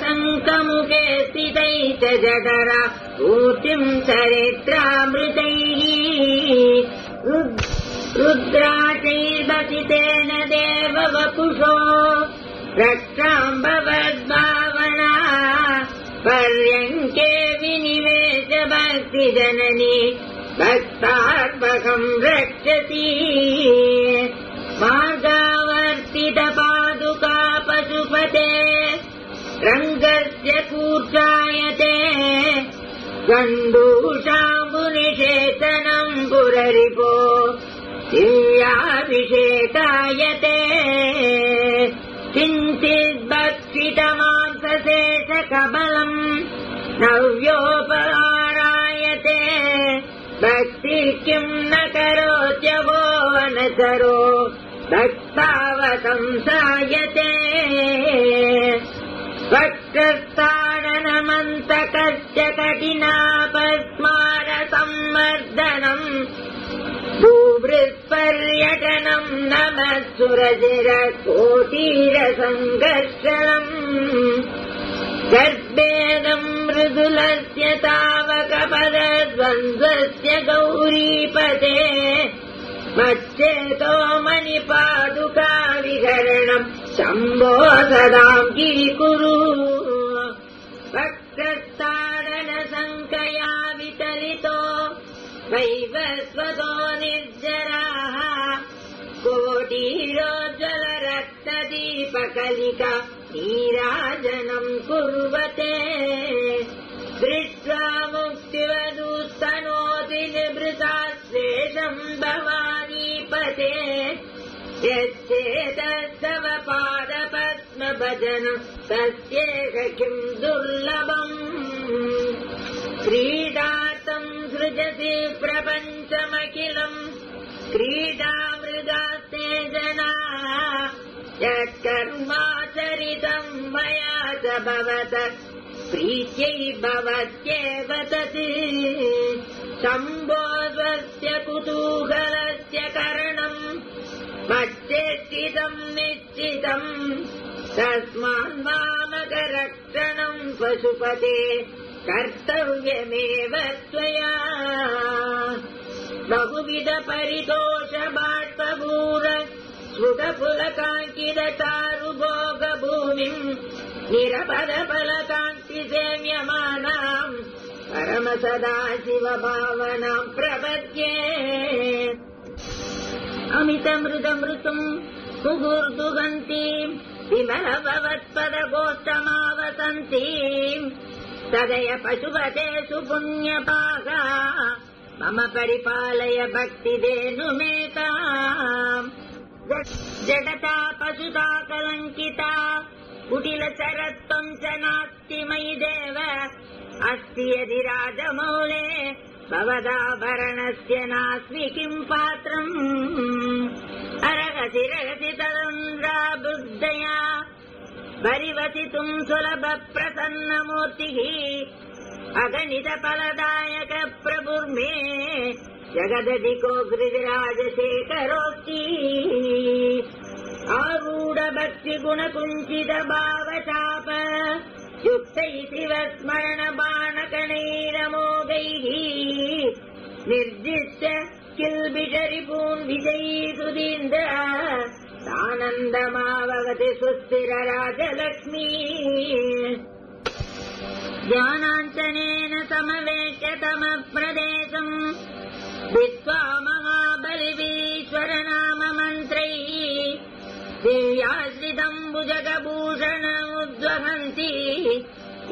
शङ्खमुखे स्थितैः च जठरा पूर्तिम् चरित्रामृतैः रुद्राचैर्वसितेन देववपुषो रक्षाम्भवद्भावना पर्यङ्के विनिवेश भक्तिजननी भक्तात्मकम् रक्षति मार्गावर्तितपादुका पशुपते रङ्गस्य कूर्चायते गण्डूषाम्बुनिषेचनम् पुररिपो दिव्याभिषेकायते किञ्चिद्भक्षितमांसशेषकबलम् नव्योपहारायते भक्तिः किम् न करोत्यवो वनचरो भक्तावतंसायते वक्षस्थाडनमन्तकस्य कठिनापस्मारसम्मर्दनम् भूभृत्पर्यटनम् नमः सुरचिरकोटीरसङ्घर्षणम् गर्भेदम् मृदुलस्य तावकपदद्वन्द्वस्य गौरीपते मच्चेतो मणिपादुका विहरणम् शम्भो सदाम् गिरिकुरु वक्षस्थाडनसङ्कया विचलितो वैवस्वतो निर्जराः कोटीरोज्ज्वलरक्तदीपकलिका नीराजनम् कुर्वते दृष्ट्वा मुक्तिवदुस्तनोति निभृता स्वेषम् भवानीपते यच्चेतस्तव पादपद्मभजनम् तस्येष किम् दुर्लभम् क्रीडार्थम् सृजति प्रपञ्चमखिलम् क्रीडामृगास्ते जनाः यत्कर्माचरितम् मया च भवत प्रीत्यै भवत्येव तत् शम्भो स्वस्य कुतूहलस्य करणम् मच्चेष्टितम् निश्चितम् तस्मान्मामकरक्षणम् पशुपते कर्तव्यमेव त्वया बहुविध परितोष बाष्पभूर श्रुतपुलकाङ्कितचारुभोगभूमिम् निरपदफलकाङ्क्षि सेव्यमानाम् परमसदाशिवभावनाम् प्रपद्ये अमितमृदमृतुम् मुहुर्दुहन्तीम् विमलभवत्पदगोष्ठमावसन्तीम् सदय पशुपते सुपुण्यपागा मम परिपालय भक्तिधेनुमेताम् जगता पशुता कलङ्किता कुटिलचरत्वम् च नास्ति मयि देव अस्ति यदि राजमौले भवदाभरणस्य नास्मि किम् पात्रम् अरहसि रहसि तदन्द्रा बुद्धया परिवसितुम् सुलभ प्रसन्नमूर्तिः अगणित फलदायक प्रभुर्मे जगदधिको गिरिराजशेखरोऽस्ति आरूढ भक्ति गुण कुञ्चित भावचाप युक्तैः शिवस्मरण बाणकणैरमोघैः निर्दिश्य किल्बिषरिपून् विजयी सुधीन्द्र सानन्दमावगति सुस्थिर राजलक्ष्मी ज्ञानाञ्जनेन समवेक्य तमप्रदेशम् विद्वा महाबलिवीश्वर नाम मन्त्रैः दिव्याश्रितम्बुजगभूषणमुद्वहन्ति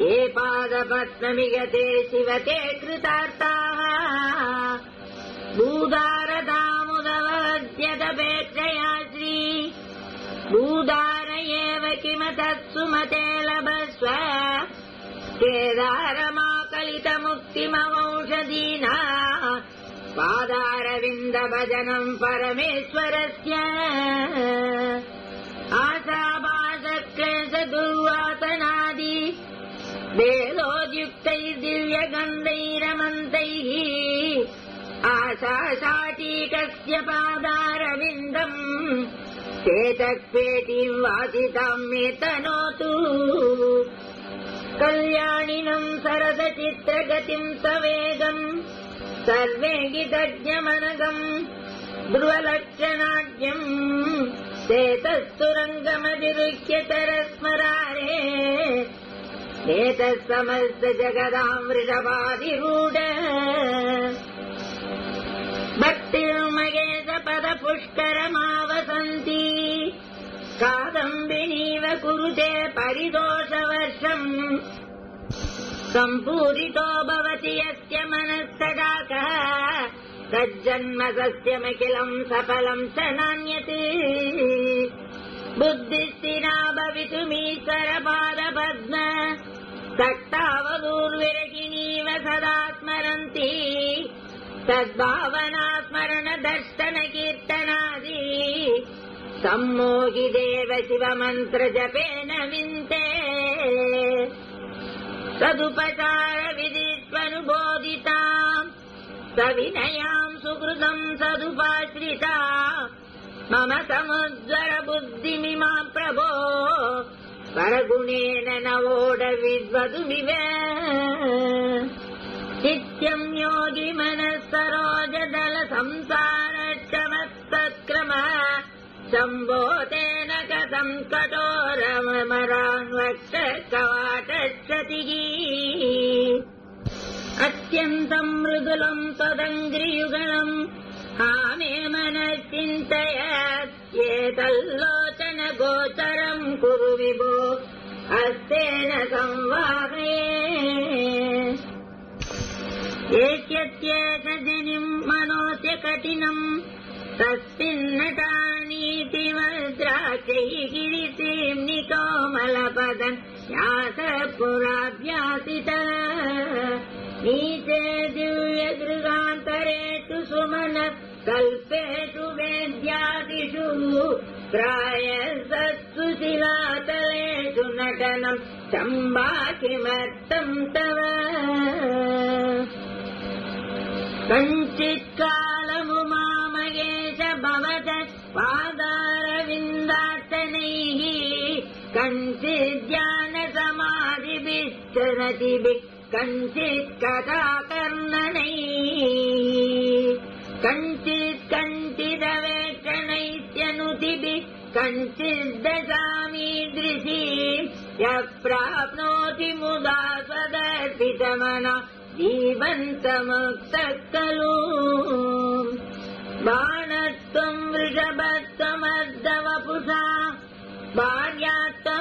ये पादपद्मविगते शिवते कृतार्थाः भूदारदामुदवद्यदपेक्षया श्री भूदार एव किमतत्सुमते लभस्व केदारमाकलितमुक्तिमवौषधीना पादारविन्दभजनम् परमेश्वरस्य आशाभाषक्लेशदुर्वासनादि वेदोद्युक्तैर्दिव्यगन्धैरमन्तैः आशाशाटीकस्य पादारविन्दम् चेतक्पेटीम् वासिताम् मे तनोतु कल्याणिनम् सरसचित्रगतिम् सवेगम् सर्वेगितज्ञमनगम् ध्रुवलक्षणाढ्यम् चेतस्तुरङ्गमधिरुह्यतरस्मरारे एतत्समस्तजगदाम् वृषभाधिरूढ भक्तिर्महेशपदपुष्करमावसन्ति कादम्बिनीव कुरुते परिदोषवर्षम् सम्पूरितो भवति यस्य मनस्तडाकः तज्जन्म सस्यमखिलम् सफलम् च नान्यत् बुद्धिस्थिरा भवितुमीश्वरपादपद्म सक्तावधूर्विरगिणीव सदा स्मरन्ति सद्भावना स्मरण दर्शन कीर्तनादि सम्मोहि देव शिवमन्त्र जपेन विन्ते सदुपचार विधिष्वनुबोधिताम् सविनयाम् सुकृतम् सदुपाश्रिता मम समुज्ज्वल बुद्धिमिमाम् प्रभो परगुणेन नवोढ विद्वधुमिव नित्यम् योगि मनः सरोजदल संसारक्षमत्सत्क्रम शम्भो तेन कथम् कठोरमरान्वक्ष कवाटक्षतिः अत्यन्तम् मृदुलम् त्वदङ्घ्रियुगलम् आमे मनः चिन्तयत् एतल्लोचन गोचरम् कुरु विभो हस्तेन संवाहये एष्यत्येष जनिम् मनोस्य कठिनम् तस्मिन्नटानीति वज्राक्षैः गिरिसीम् निकोमलपदन् यास पुराभ्यासित नीचे दिव्यगृहान्तरेषु सुमन कल्पेषु वेद्यादिषु प्रायसत्सु शिलातलेषु नटनम् चम्बा किमर्थम् तव कञ्चित्कालमुमामहेश भवत पादारविन्दार्चनैः कञ्चिद्ध्यानसमाधिभिश्च रतिभिः कञ्चित् कथाकर्णनैः कञ्चिदवेक्षणैत्यनुतिभिः कञ्चिद्दशामीदृशी यः प्राप्नोति मुदा स्वदर्पितमना जीवन्तमुक्तः खलु बाणत्वम् वृषभत्वमर्धवपुषा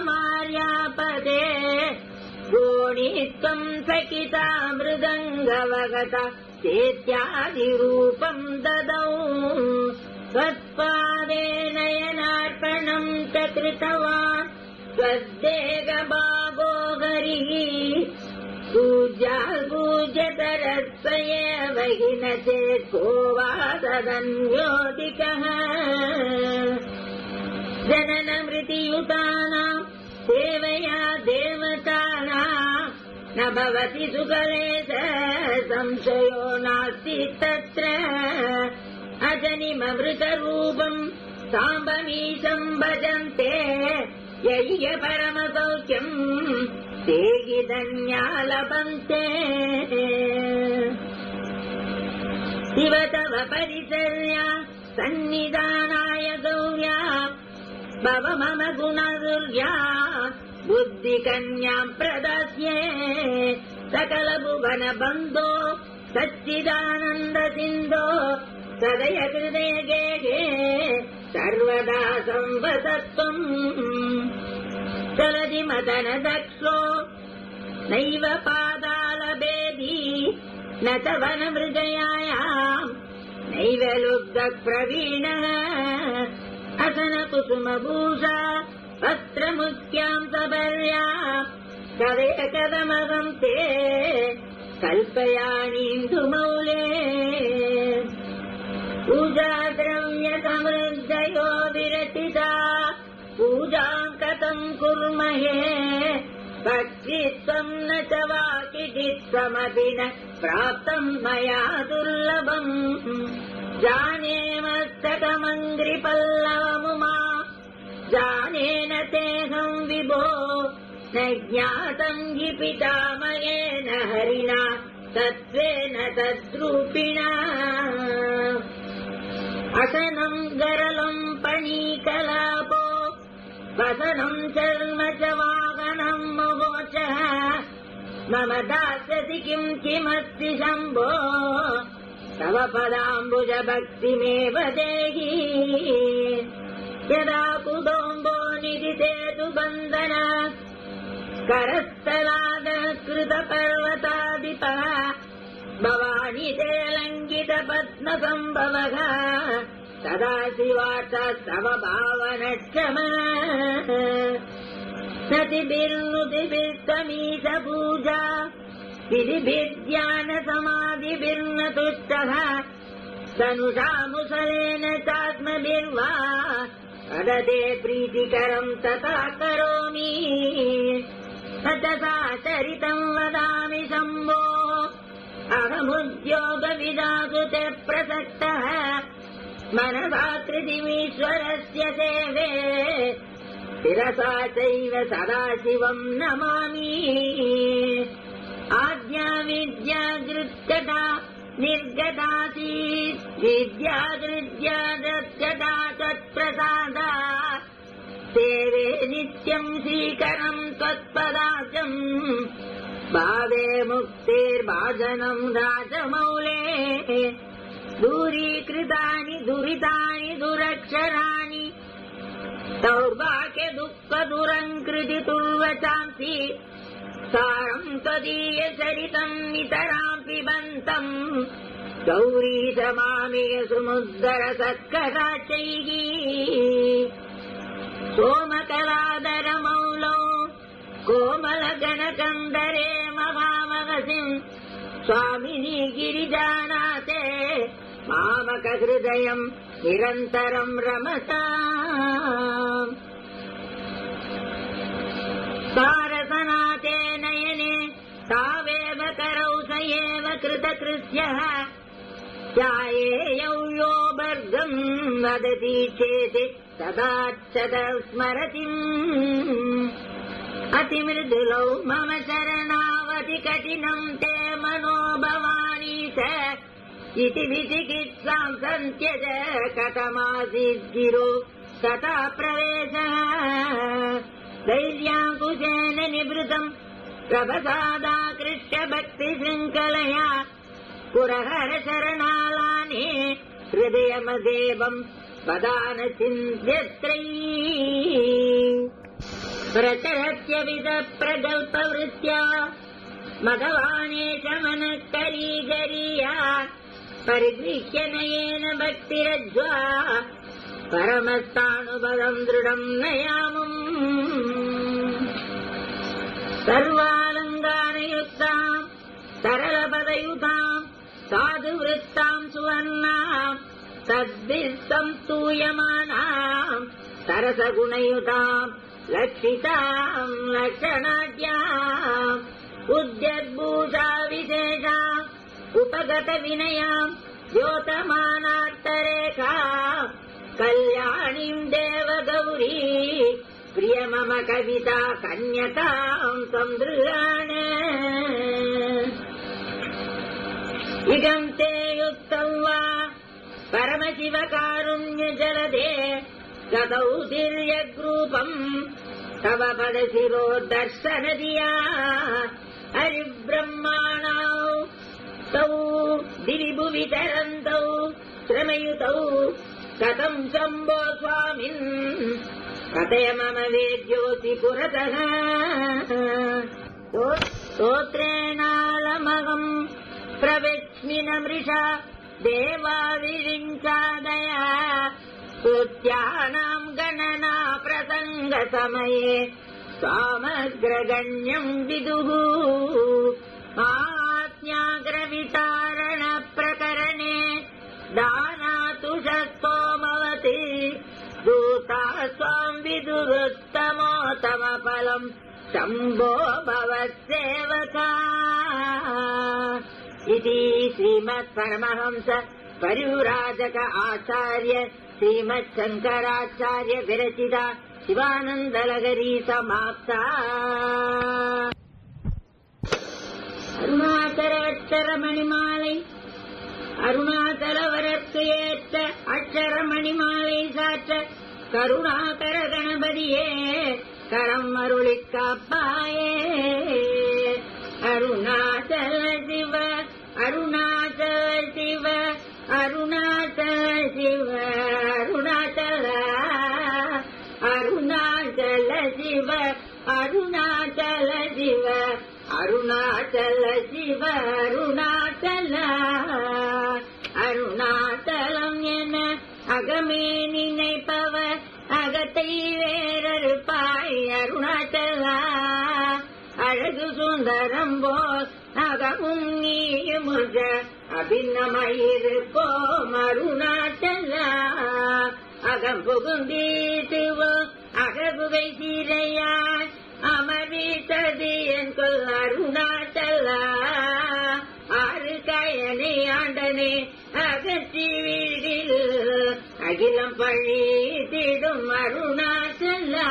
भार्यात्वमार्यापदे गोणीत्वम् सखिता मृदङ्गवगता चेत्यादिरूपम् ददौ त्वत्पादे नयनार्पणम् च कृतवान् त्वद्देहभागो हरिः पूज्यतरस्वयेव हि न चेत् को वा तदन्योऽधिकः जननमृतियुतानाम् सेवया देवतानाम् न भवति सुकलेश संशयो नास्ति तत्र अजनिममृतरूपम् साम्बमीशम् भजन्ते यैः परमसौख्यम् ते हि धन्या लभन्ते शिव तव परिचर्या सन्निधानाय गौर्या भव मम गुणदुर्या बुद्धिकन्याम् प्रदस्ये सकलभुवन बन्धो सच्चिदानन्द सिन्धो सदय हृदय गेहे सर्वदा संवसत्वम् चलति मदन दक्षो नैव पादालभेदी न च वनमृगयायाम् नैव लुब्धप्रवीणः असनकुसुमभूषा वस्त्रमुख्याम् सबर्या कदयकदमगम् ते कल्पयामीन्दुमौले पूजाद्रव्यसमृद्धयो विरचिता पूजाम् कथम् कुर्महे भक्तित्वम् न च वाकिचित्तमपि न प्राप्तम् मया दुर्लभम् जाने मस्तकमङ्घ्रिपल्लवमुमा जानेन तेऽहम् विभो न ज्ञातम् हि पितामहेन हरिणा तत्त्वेन तद्रूपिणा असनम् गरलम् पणीकलापो वसनम् चर्म च वाहनम् मोचः मम दास्यसि किमस्ति शम्भो तव पदाम्बुज भक्तिमेव देहि यदा कुदोम्बो निदितेतु बन्धन करस्थलादकृतपर्वतादिपः भवानि ते लङ्घितपद्मसम्भवः तदा शिवार्थस्तव भावनक्षम सतिभिर्नुतिभिर्त्वमीश पूजा विधिभिर्ध्यानसमाधिभिर्न तुष्टः तनुषामुसलेन चात्मभिर्वा तदते प्रीतिकरम् तथा करोमि तथा चरितम् वदामि शम्भो अहमुद्योगविदाकृते प्रसक्तः मनसा कृतिमीश्वरस्य सेवे शिरसा चैव सदाशिवम् नमामि आज्ञा विद्यादृत्कटा निर्गतासीत् विद्यादृद्यादृत्कटा तत्प्रसादा सेवे नित्यम् श्रीकरम् त्वत्पदाचम् भावे मुक्तिर्भाजनम् राजमौले दूरीकृतानि दुरितानि दुरक्षराणि दौर्भाग्य दुःख दुरङ्कृति तुर्वचांसि सारम् त्वदीयचरितम् नितराम् पिबन्तम् गौरीश मामिय समुद्र सत्कटाक्षैः सोमकलादरमौलौ कोमलगणकन्दरे महामहसिम् स्वामिनी गिरिजानाते मामकहृदयम् निरन्तरम् रमता सारसनाते नयने तावेव करौ स एव कृतकृत्यः ध्यायेयौ यो भर्गम् वदति चेत् तदाच्चत स्मरतिम् अतिमृदुलौ मम शरणावति कठिनम् ते मनो भवानी च इति विचिकित्साम् सन्त्यज कथमासीद्गिरो तथा प्रवेशः धैर्याङ्कुशेन निवृतम् प्रभसादाकृष्य भक्तिशृङ्खलया पुरहर शरणालाने हृदयमदेवम् वदान चिन्त्यत्रैः प्रचरत्यविद प्रगल्पवृत्त्या मघवानेश मनः करीगरीया परिगृह्य नयेन भक्तिरज्वा परमस्थानुभवम् दृढम् नयामुम् सर्वालङ्कारयुक्ताम् सरलपदयुताम् साधुवृत्ताम् सुवर्णाम् तद्भिः संस्तूयमानाम् सरसगुणयुताम् लक्षिताम् लक्षणाढ्याम् उद्यद्भूषा विशेषाम् उपगतविनयाम् द्योतमानार्थरेखा कल्याणीम् देवगौरी प्रिय मम कविता कन्यकाम् संदृहाण इदम् ते युक्तम् वा परमशिवकारुण्यजलदे गतौ तिर्यग्रूपम् तव पदशिरो दर्शनदिया हरिब्रह्माणौ तौ दिविभुवि तरन्तौ श्रमयुतौ कथम् शम्भो स्वामिन् कथय मम वेद्योऽसि पुरतः स्तोत्रेणालमहम् प्रवेक्ष्मि न मृषा देवाविरिञ्चादया स्तुत्यानाम् गणना प्रसङ्गसमये स्वामग्रगण्यम् विदुः आत्म्याग्रवितारणप्रकरणे दानातुषस्तोमवति दूता स्वाम् विदुरुत्तमोत्तमफलम् शम्भो भवत्सेवका इति श्रीमत्परमहंस परिव्राजक आचार्य श्रीमच्छङ्कराचार्य विरचिता சிவானந்தலகரி சமாப்தா. அருணாச்சல அட்சரமணிமாலை அருணாச்சலவரற்கு ஏற்ற அட்சரமணிமாலை சாற்ற கருணாகர கணபதியே கரம் அருளிக் காப்பாயே. அருணாச்சல சிவ அருணாச்சல சிவ அருணாச்சல சிவ அருணாச்சல அருணாச்சல சிவ அருணாச்சல சிவ அருணாச்சல சிவ அருணாச்சல. அருணாச்சலம் என அகமே நினைப்பவர் அகத்தை வேறறுப்பாய் அருணாச்சலா. அழகு சுந்தரம் போல் அகமும் நீயுமுக அபிநமயிருப்போம் அருணாச்சலா. அகம் புகுந்தீட்டுவோம் அகபுகை சீரையாய் அமர்வித்தது என் கொல் அருணாச்சலா. ஆறு கயனை ஆண்டனே அகற்றி வீடில் அகிலம் பழித்திடும் அருணாச்சலா.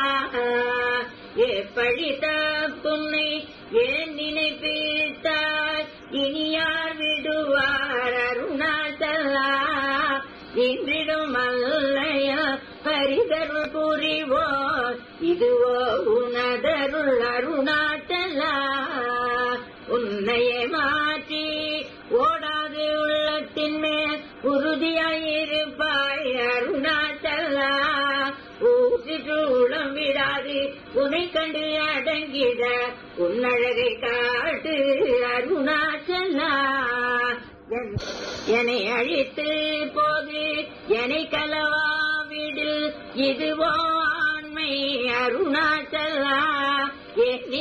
எப்படி தப்புன்னை ஏன் நினைப்பித்தாய் இனி யார் விடுவார் அருணாச்சலா. இன்றிடும் அல்லைய பரிதருள் புரிவோர் இதுவோ உனதருள் அருணாச்சலா. உன்னையே மாற்றி ஓடாது உள்ளத்தின் மேல் உறுதியாயிருப்பாய் அருணாச்சலா. ஊற்றிற்று உளம் விடாது உனை கண்டு அடங்கிட உன்னழகை காட்டு அருணாச்சலா. என்னை அழித்து போது என்னை கலவாவிடு இதுவோ ஆண்மை அருணாச்சலா.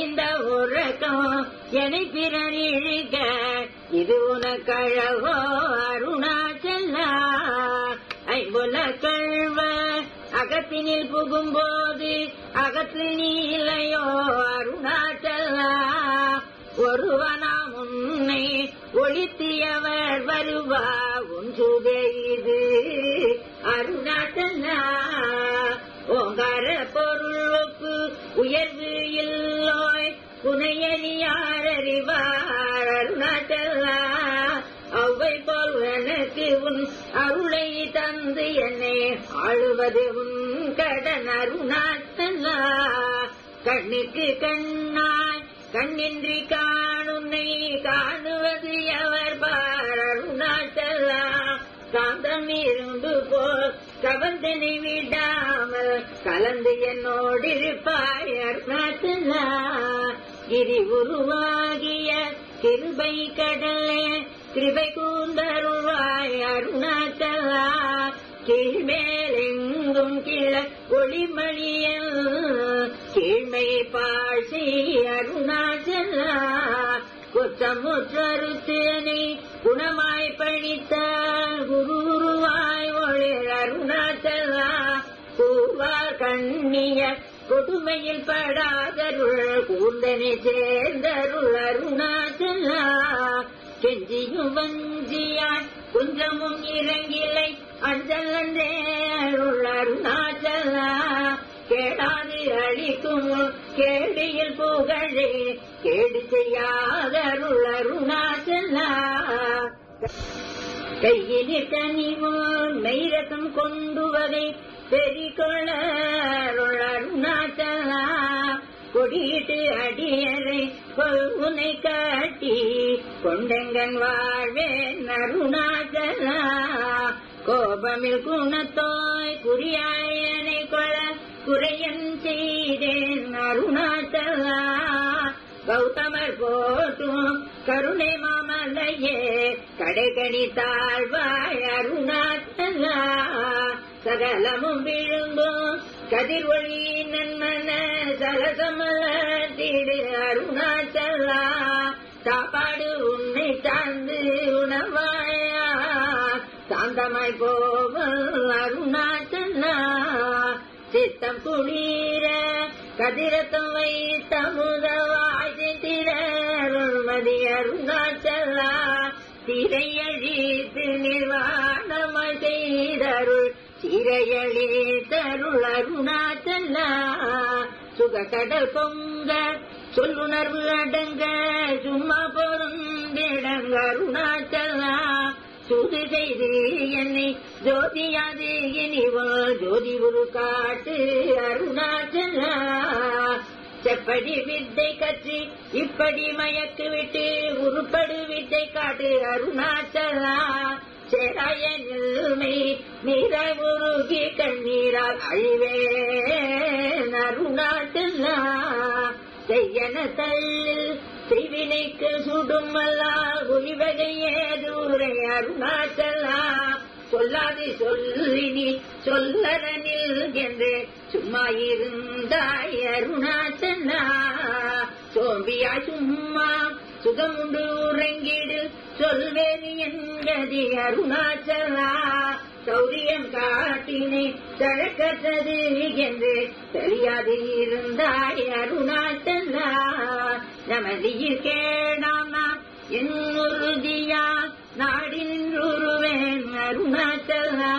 இந்த உறக்கம் என்னை பிறர் இழிக்க இது உனக்கழவோ அருணாச்சலா. ஐம்புல கழ்வ அகத்தினில் புகும்போது அகத்தில் நீ இல்லையோ அருணாச்சலா. ஒருவனாம் உன்னை ஒழித்தியவர் வருவா உன்சுதே இது அருணாச்சலா. ஓங்கார பொருளுக்கு உயர்வு இல்லோய் புனையறியார் அறிவார் அருணாச்சலா. அவ்வை போல் எனக்கு உன் அருளை தந்து என்னை ஆளுவது உன் கடன் அருணாச்சலா. கண்ணுக்கு கண்ணாய் கண்ணின்றி காணுன்னை காணுவது எவர் பார் அருணாச்சலா. காந்தம் இரும்பு போல் கவந்தனை விடாமல் கலந்து என்னோடிருப்பாய் அருணாச்சலா. கிரி உருவாகிய கிருபை கடலே கிருபை கூந்தருவாய் அருணாச்சலா. கீழ்மேலெங்கும் கிள ஒளிமணியல் கீழ்மை பாழ்ச்சி அருணாச்சலா. குற்றமுற்றறுத்தனை குணமாய் பணித்த குருவாய் ஒளிர் அருணாச்சலா. கூவார் கண்ணிய கொடுமையில் படாதருள் கூந்தனை சேர்ந்தருள் அருணாச்சலா. கெஞ்சியும் வஞ்சியாய் குஞ்சமும் இறங்கிலை அஞ்சலன்றே அருள் அருணாச்சலா. கேடாது அழிக்கும் கேடியில் புகழே கேடு செய்யாதருள் அருணாச்சலா. கையினில் கனிவோன் மெய்ரசம் கொண்டு வகை பெரிகொள்ள அருள் அருணாச்சலா. கொடியிட்டு அடியரை கொள்குனை காட்டி கொண்டெங்கன் வாழ்வேன் அருணாச்சலா. கோபமில் குணத்தோய் குறியாயனை கொள குறையன் செய்தேன் அருணாச்சலா. கௌதமர் போட்டும் கருணை மாமலையே கடைகணி தாழ்வாய் அருணாச்சலா. சகலமும் விழுங்கும் கதிர் ஒளி நன்மன சலசமலத்திடு அருணாச்சலா. சாப்பாடு உன்னை சார்ந்து உணவாயா சாந்தமாய் போவல் அருணாச்சலா. சித்தம் குளிர கதிரத்தம் வைத்த முதவாய் திரள்மதி அருணாச்சலா. திரையழித்து நிர்வாணமாய் செய்தருள் சீரையளே தருள் அருணாச்சலா சுகக்கடல் பொங்க சொல்லுணர்வு அடங்க சும்மா பொருந்திடங்க அருணாச்சலா சூது செய்து என்னை ஜோதியாது இனிவோ ஜோதி குரு காட்டு அருணாச்சலா செப்படி வித்தை கற்று இப்படி மயக்கு விட்டு உருப்படு வித்தை காட்டு அருணாச்சலா சேராய நிலைமை நீராய் உருகி கண்ணீரால் அழிவேன் அருணாச்சலா செய்யன தள்ளில் செய்வினைக்கு சுடுமல்லா உய்வகையே தூரை அருணாச்சலா சொல்லாது சொல்லினி சொல்லரனில் என்று சும்மா இருந்தாய் அருணாச்சலா சோம்பியாய் சும்மா சுகமுண்டு உறங்கிடு சொல்வேறு என்பதி அருணாச்சலா சௌரியம் காட்டினை தழக்கற்றது என்று தெரியாது இருந்தாய் அருணாச்சலா நமதியில் கேடாம் நாம் என் உறுதியா நாடி நின்றுருவேன் அருணாச்சலா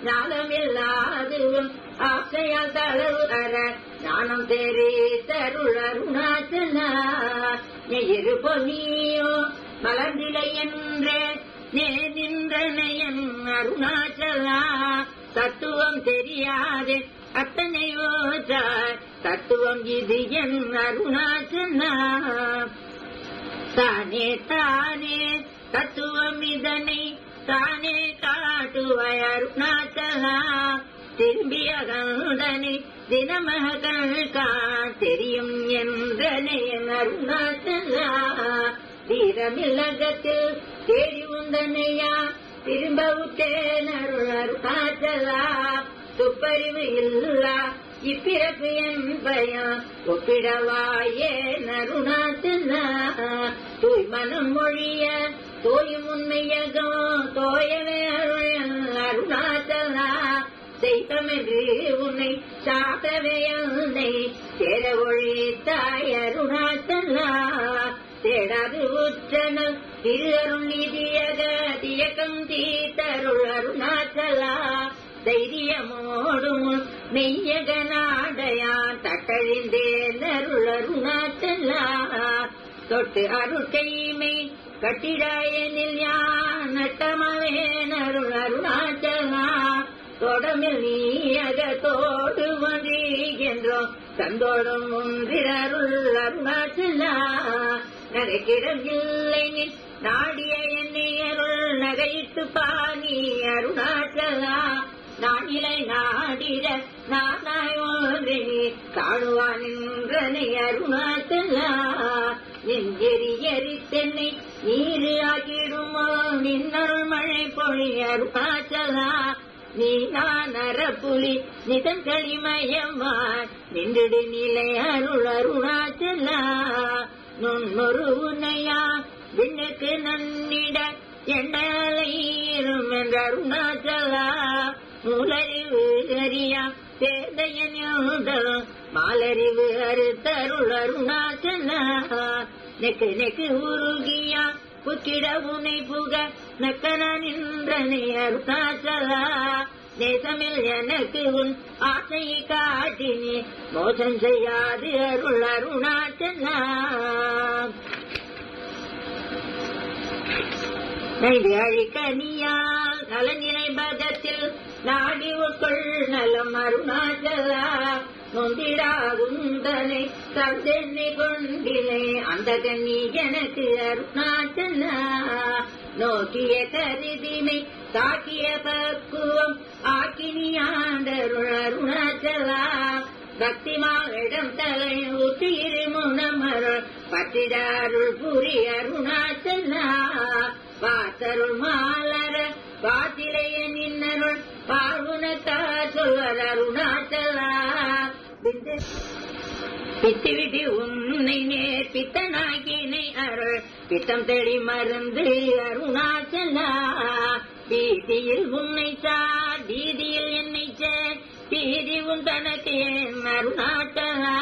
ஞானமில்லாதுவும் ஆசையால் தளவு அற ஞானம் தெரித்தருள் அருணாச்சலா நெயிரு பொன்னியோ மலர்ந்திலை என்றே நே நின்றனையன் அருணாச்சலா தத்துவம் தெரியாது அத்தனை ஓற்றார் தத்துவம் இது என் அருணாச்சலா தானே தானே தத்துவம் இதனை தானே காட்டுவாய் அருணாச்சலா திரும்பிய கண்டனை தினமகள் தெரியும் என்றனை அருணாச்சலா தீரமில்லகத்தில் தேடி உந்தனையா திரும்ப விட்டேன் அருணாச்சலா துப்பறிவு இல்லா இப்பிறப்பு என் பயம் ஒப்பிடவாயே அருணாச்சலா தூய்மனம் மொழிய தோயும் உண்மையகோ தோயவே அருணாச்சலா செய்தமென்று உன்னை சாத்தவே உன்னை சேர ஒழித்தாய் அருணாச்சலா தேடாது உற்றனல் திரு அருள் நிதியக தியக்கம் தீத்தருள் அருணாச்சலா தைரியமோடும் மெய்யக நாடையான் தட்டழிந்தேன் அருள் அருணாச்சலா தொட்டு அருட்கைமை கட்டிடாயனில் யான் நட்டமவேன் அருள் அருணாச்சலா தொடமில் நீயக தோடு ஒன்றோ தந்தோடும் ஒன்றிரருள் அருணாச்சலா நகைக்கிடம் இல்லை நின் நாடிய என்னை அருள் நகையிட்டு பாணி அருணாச்சலா நானிலை நாடிட நானாய் ஒன்றினி காணுவான் என்றனை அருணாச்சலா நெஞ்செறி எரித்தென்னை நீரு ஆகிடுமோ நின்னருள் மழை பொழி அருணாச்சலா நீ நான் அறப்புலி நிதன் களிமயமான் நின்றுடு நிலை அருள் அருணாச்சலா நுண்ணொரு உன்னையா விண்ணுக்கு நன்னிட எண்டலையிரும் என்ற அருணாச்சலா மூலறிவு அறியா சேதையனும் மாலறிவு அறுத்தருள் அருணாச்சலா நெக்கு நெக்கு உருகியா புக்கிட உனை புக நக்கன நின்றனை அருணாச்சலா நேசமில் எனக்கு உன் ஆசையை காட்டினி மோசம் செய்யாது அருள் அருணாச்சலா நைது அழிக்கனியால் நலநிலை பதத்தில் நாடி உட்கொள் நலம் அருணாச்சலா நொந்திடாகுந்தனை தந்தென்னை கொண்டினை அந்த கண்ணி எனக்கு அருணாச்சலா நோக்கிய கருதிமை தாக்கிய பக்குவம் ஆக்கினியாண்டருள் அருணாச்சலா பக்திமாவிடம் தலை ஊற்றி இருமுனமருள் பற்றிடாருள் புரி அருணாச்சலா பார்த்தருள் மாலர பாத்திரைய நின்னருள் பார்வுனத்தா சொல்வர் அருணாச்சலா பித்திவிட்டு உன்னை நேர்பித்தனாகினை அருள் பித்தம் தெளி மருந்து அருணாச்சலா பீதியில் உன்னை சார் பீதியில் என்னை சேர் பீதி உன் தனக்கு என் அருணாச்சலா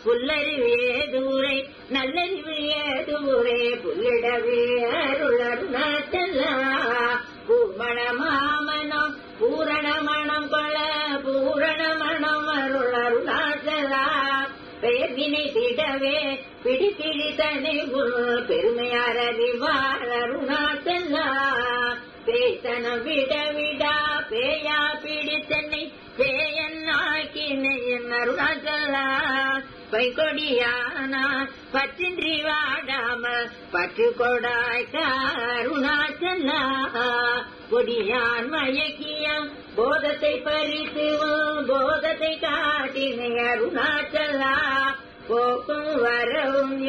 புல்லறிவு ஏதுரை நல்லறிவு ஏதுரை புல்லிடவே அருள் அருணாச்சலா பூமண மாமனம் பூரணமண நினைத்திடவே பிடித்தனை பெருமையார் அறிவார் அருணாச்சலா. பேசனம் விடவிடா பேயா பிடித்தனை பேயன்னாக்கினை அருணாச்சலா. பைகொடியானா பற்றின்றி வாடாமல் பற்று கொடாய்க்க அருணாச்சலா. கொடியான் மயக்கியம் போதத்தை பறித்து போதத்தை காட்டினை அருணாச்சலா. போக்கும் வரவும்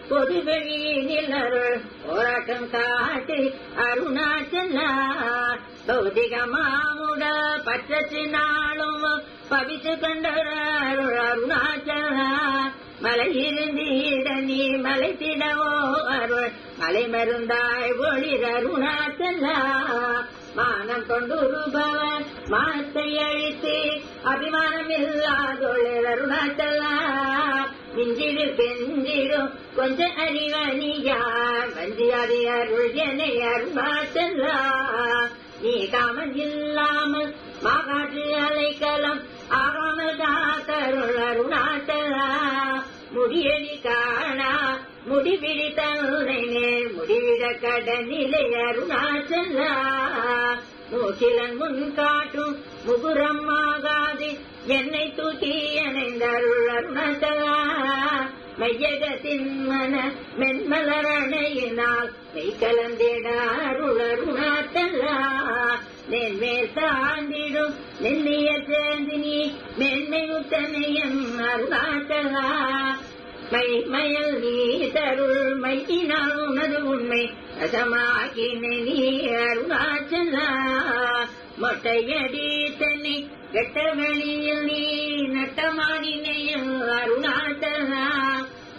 பொது வெளியினில் அருள் போராட்டம் காட்டு அருணாச்சலா. பௌதிகமாமுட பற்றத்து நாளும் பவித்து கண்டர் அருணாச்சலா. மலையிருந்தீட நீ மலைத்திடவோ அருள் மலை மருந்தாய் ஒளிர் அருணாச்சலா. மானம் கொண்டுருபவன் மானத்தை அழித்து அபிமானம் இல்லாதொழில் அருணாச்சலா. மிஞ்சிடு பெஞ்சிடும் கொஞ்ச அறிவனியார் வஞ்சியாதி அருள் என அருணாச்சலா. நீ காமன் இல்லாமல் மாகாற்று அலைக்கலம் ஆகாமல் காத்தருள் அருணாச்சலா. முடியடி காணா முடிவிடி தன்னை முடிவிட கடனிலை அருணாச்சலா. மூச்சிலன் முன் காட்டும் முகுரம் ஆகாது என்னை தூக்கி அணைந்தருள் அருணாச்சலா. மையகத்தின் மன மென்மலரணையினால் மெய் கலந்திட அருள் அருணாச்சலா. நென்மேல் சார்ந்திடும் நெல்லிய சேர்ந்தினி மென்மை உத்தமையம் அருணாச்சலா. மைமயல் நீ தருள் மையினால் உனது உண்மை ரசமாகினை நீ அருணாச்சலா. மொட்டையடி தன்னை கெட்ட வெளியில் நீ நட்டமாடினையும் அருணாச்சலா.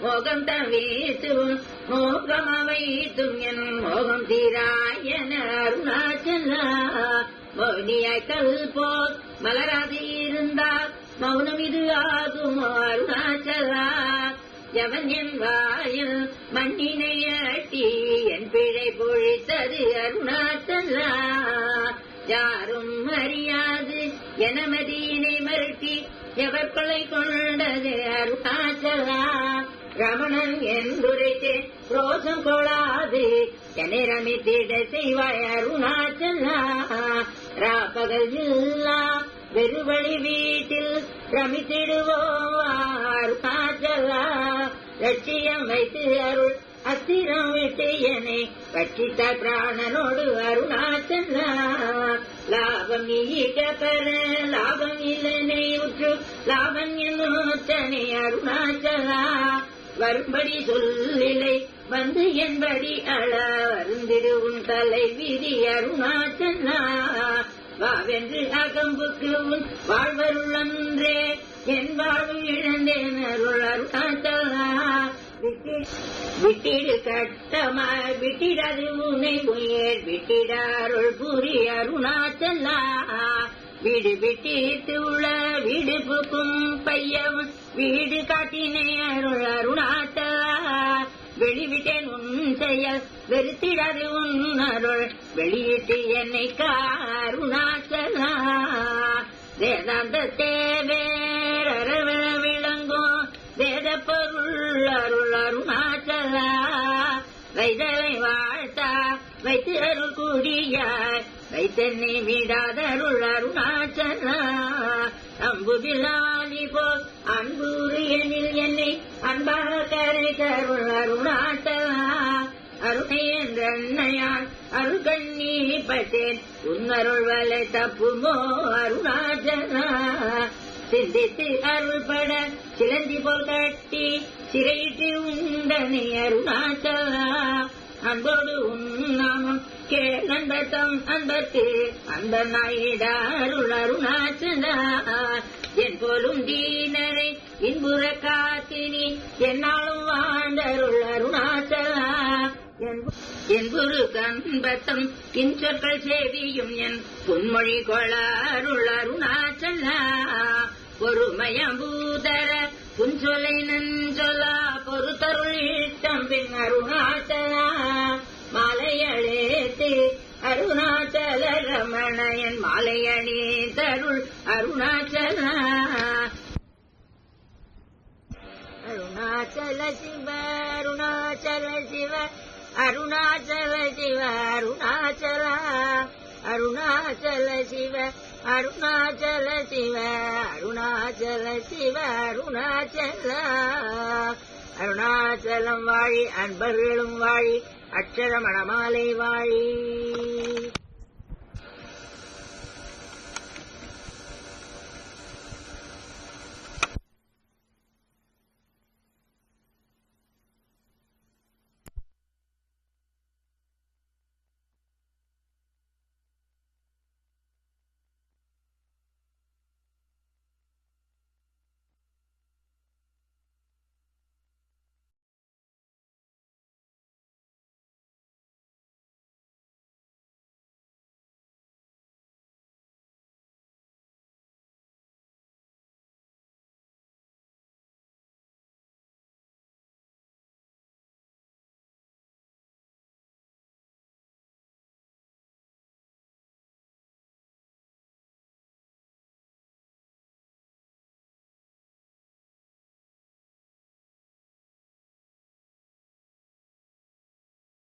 மோகம் தவித்தும் மோகம் அவைத்தும் என் மோகம் தீராயன அருணாச்சலா. மௌனியாய் கல் போல் மலராது இருந்தால் மௌனம் இது ஆகும் அருணாச்சலா. எவன் என் வாயில் மண்ணினை அட்டி என் பிழை பொழித்தது அருணாச்சலா. யாரும் அறியாது எனமதியினை மறுட்டி எவர் கொலை கொண்டது அருணாச்சலா. ரமணன் என்றுரைத்து ரோசம் கொள்ளாது என்னை ரமித்திட செய்வாய் அருணாச்சலா. ராப்பகல் இல்லா வெறுவழி வீட்டில் ரமித்திடுவோம் அருணாச்சலா. லட்சியம் வைத்து அருள் அத்திரம் விட்டு என்னை பட்சித்த பிராணனோடு அருணாச்சலா. லாபம் ஈக பெற லாபம் இல்லனை உற்று லாபம் என்னை அருணாச்சலா. வரும்படி சொல்லிலை வந்து என்படி அள வருந்திடுவும் தலை விதி அருணாச்சலா. வாவென்று அகம்புக்கு உன் வாழ்வருளன்றே என் வாழ்வு இழந்தேன் அருள் அருணாச்சலா. விட்டிடு கட்டமாய் விட்டிடாது உன்னை உயிர் விட்டிட அருள் புரி அருணாச்சலா. வீடு விட்டித்து உள்ள வீடு புக்கும் பையவன் வீடு காட்டினை அருள் அருணாச்சலா. வெளிவிட்டேன் உன் செயல் வெறுத்திடாது உன் அருள் வெளியிட்டு என்னை அருணாச்சலா. வேதாந்த தேவேர விளங்கும் வேத பொருள் அருள் அருணாச்சலா. வைதலை வாழ்த்தா வைத்து அருள் கூடியாய் வைத்தன்னை விடாத அருள் அருணாச்சலா. அம்புதிலாலி போல் அன்பூறு எனில் என்னை அன்பாக கரை தருள் அருணாச்சலா. அருணை என்ற அன்னையான் அருள் கண்ணி பட்டேன் உன்னருள் வலை தப்புமோ அருணாச்சலா. சிந்தித்து அருள்பட சிலந்தி போல் கட்டி சிறையிட்டு உண்டனை அருணாச்சலா. அன்போடு உன்னாமம் கேளன்பத்தம் அன்பத்து அந்த நாயிட அருள் அருணாச்சலா. என் போலும் தீனரை இன்புற காத்தினி என்னாலும் வாழ்ந்தருள் அருணாச்சலா. என் குரு கன்பத்தம் இன்சொற்கள் சேவியும் என் பொன்மொழி கொள அருள் அருணாச்சலா. பொறுமயம்பூதர புன்சொலை நஞ்சொலா பொறுத்தருள் இஷ்டம் பின் அருணாச்சலா. மாலையழேத்து அருணாச்சல ரமணயன் மாலையணி தருள் அருணாச்சலா. அருணா அருணாச்சல சிவ அருணாச்சல சிவ அருணாச்சல சிவ அருணாச்சல அருணாச்சல சிவ அருணாச்சல சிவ அருணாச்சல சிவ அருணாச்சல அருணாச்சலம் வாழி அன்பர்களும் வாழி அக்ஷர மணமாலை வாழி.